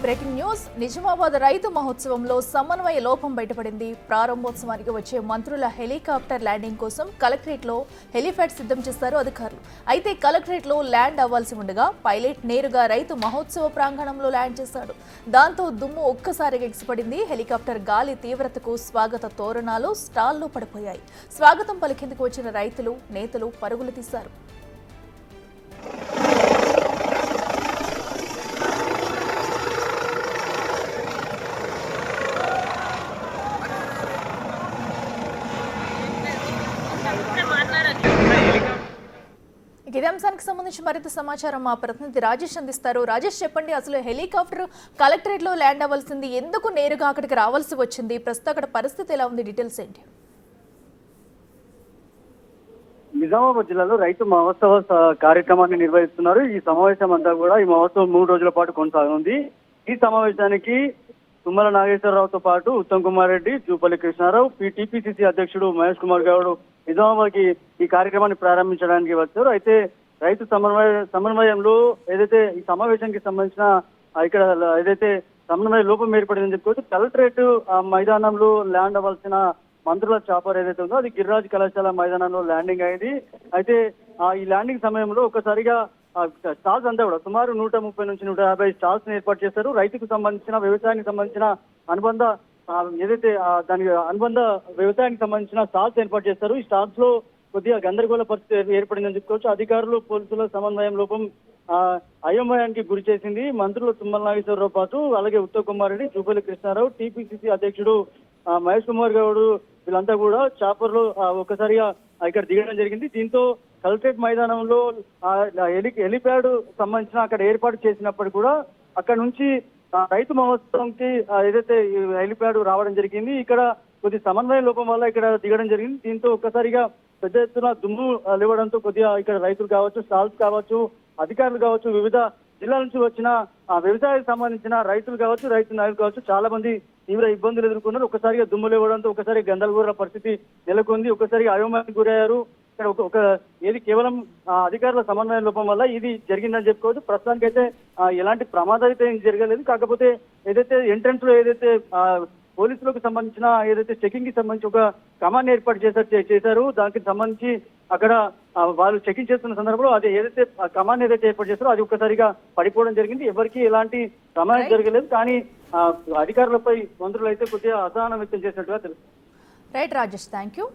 Breaking news. Nizamabad రైతు మహోత్సవంలో సమన్వయ లోపం బయటపడింది. ప్రారంభోత్సవానికి వచ్చే మంత్రుల హెలికాప్టర్ ల్యాండింగ్ కోసం కలెక్టరేట్లో హెలిప్యాడ్ సిద్ధం చేశారు అధికారులు. అయితే కలెక్టరేట్లో ల్యాండ్ అవ్వాల్సి ఉండగా పైలట్ నేరుగా రైతు మహోత్సవ ప్రాంగణంలో ల్యాండ్ చేశాడు. దాంతో దుమ్ము ఒక్కసారిగా ఎగిసిపడింది. హెలికాప్టర్ గాలి తీవ్రతకు స్వాగత తోరణాలు స్టాల్లో పడిపోయాయి. స్వాగతం పలికేందుకు వచ్చిన రైతులు నేతలు పరుగులు తీశారు. ఇదే అంశానికి సంబంధించి మరింత సమాచారం మా ప్రతినిధి రాజేష్ అందిస్తారు. రాజేష్, చెప్పండి, అసలు హెలికాప్టర్ కలెక్టరేట్ లో ల్యాండ్ అవ్వాల్సింది, ఎందుకు నేరుగా అక్కడికి రావాల్సి వచ్చింది? ప్రస్తుతం అక్కడ పరిస్థితి ఎలా ఉంది? డీటెయిల్స్ ఏంటి? నిజామాబాద్ జిల్లాలో రైతు మహోత్సవ కార్యక్రమాన్ని నిర్వహిస్తున్నారు. ఈ సమావేశం అంతా కూడా ఈ మహోత్సవం 3 రోజుల పాటు కొనసాగనుంది. ఈ సమావేశానికి తుమ్మల నాగేశ్వరరావుతో పాటు ఉత్తమ్ కుమార్ రెడ్డి, జూపల్లి కృష్ణారావు, టీపీసీసీ అధ్యక్షుడు మహేష్ కుమార్ గౌడ్ నిజామాబాద్ కి ఈ కార్యక్రమాన్ని ప్రారంభించడానికి వచ్చారు. అయితే రైతు సమన్వయంలో ఏదైతే ఈ సమావేశానికి సంబంధించిన ఇక్కడ ఏదైతే సమన్వయ లోపం ఏర్పడిందని చెప్పుకోవచ్చు. కలెక్టరేట్ మైదానంలో ల్యాండ్ అవ్వాల్సిన మంత్రుల చాపర్ ఏదైతే ఉందో అది గిరిరాజ్ కళాశాల మైదానంలో ల్యాండింగ్ అయింది. అయితే ఈ ల్యాండింగ్ సమయంలో ఒక్కసారిగా స్టాల్స్ అంతా కూడా సుమారు 130 నుంచి 150 స్టాల్స్ ఏర్పాటు చేశారు. రైతుకు సంబంధించిన వ్యవసాయానికి సంబంధించిన అనుబంధ ఏదైతే దాని అనుబంధ వ్యవసాయానికి సంబంధించిన స్టాల్స్ ఏర్పాటు చేస్తారు. ఈ స్టాల్స్ లో కొద్దిగా గందరగోళ పరిస్థితి ఏర్పడిందని చెప్పుకోవచ్చు. అధికారులు పోలీసుల సమన్వయం లోపం అయోమయానికి గురి చేసింది. మంత్రులు తుమ్మల నాగేశ్వరరావు పాటు అలాగే ఉత్తమ్ కుమార్ రెడ్డి, జూపల్లి కృష్ణారావు, టీపీసీసీ అధ్యక్షుడు మహేష్ కుమార్ గౌడ్ వీళ్ళంతా కూడా చాపర్ లో ఒక్కసారిగా ఇక్కడ దిగడం జరిగింది. దీంతో కలెక్టరేట్ మైదానంలో హెలిప్యాడ్ సంబంధించిన అక్కడ ఏర్పాటు చేసినప్పుడు కూడా అక్కడ నుంచి రైతు మహోత్సవంకి ఏదైతే హెలిప్యాడ్ రావడం జరిగింది. ఇక్కడ కొద్ది సమన్వయ లోపం వల్ల ఇక్కడ దిగడం జరిగింది. దీంతో ఒక్కసారిగా పెద్ద ఎత్తున దుమ్ము లేవడంతో కొద్దిగా ఇక్కడ రైతులు కావచ్చు, స్టాల్స్ కావచ్చు, అధికారులు కావచ్చు, వివిధ జిల్లాల నుంచి వచ్చిన వ్యవసాయానికి సంబంధించిన రైతులు కావచ్చు, రైతు నాయకులు కావచ్చు, చాలా మంది తీవ్ర ఇబ్బందులు ఎదుర్కొన్నారు. ఒకసారిగా దుమ్ము లేవడంతో ఒకసారి గందరగోళ పరిస్థితి నెలకొంది. ఒకసారిగా అయోమయానికి గురయ్యారు. ఇక్కడ ఏది కేవలం అధికారుల సమన్వయ లోపం వల్ల ఇది జరిగిందని చెప్పుకోవచ్చు. ప్రస్తుతానికైతే ఎలాంటి ప్రమాదం అయితే ఏం జరగలేదు. కాకపోతే ఏదైతే ఎంట్రన్స్ లో ఏదైతే పోలీసులకు సంబంధించిన ఏదైతే చెకింగ్ కి సంబంధించి ఒక కమాండ్ ఏర్పాటు చేశారు దానికి సంబంధించి అక్కడ వాళ్ళు చెకింగ్ చేస్తున్న సందర్భంలో అది ఏదైతే కమాండ్ ఏదైతే ఏర్పాటు చేస్తారో అది ఒక్కసారిగా పడిపోవడం జరిగింది. ఎవరికి ఎలాంటి ప్రమాదం జరగలేదు. కానీ అధికారులపై మంత్రులు అయితే కొద్దిగా అసహనం వ్యక్తం చేసినట్టుగా తెలుస్తుంది. Right Rajesh, thank you.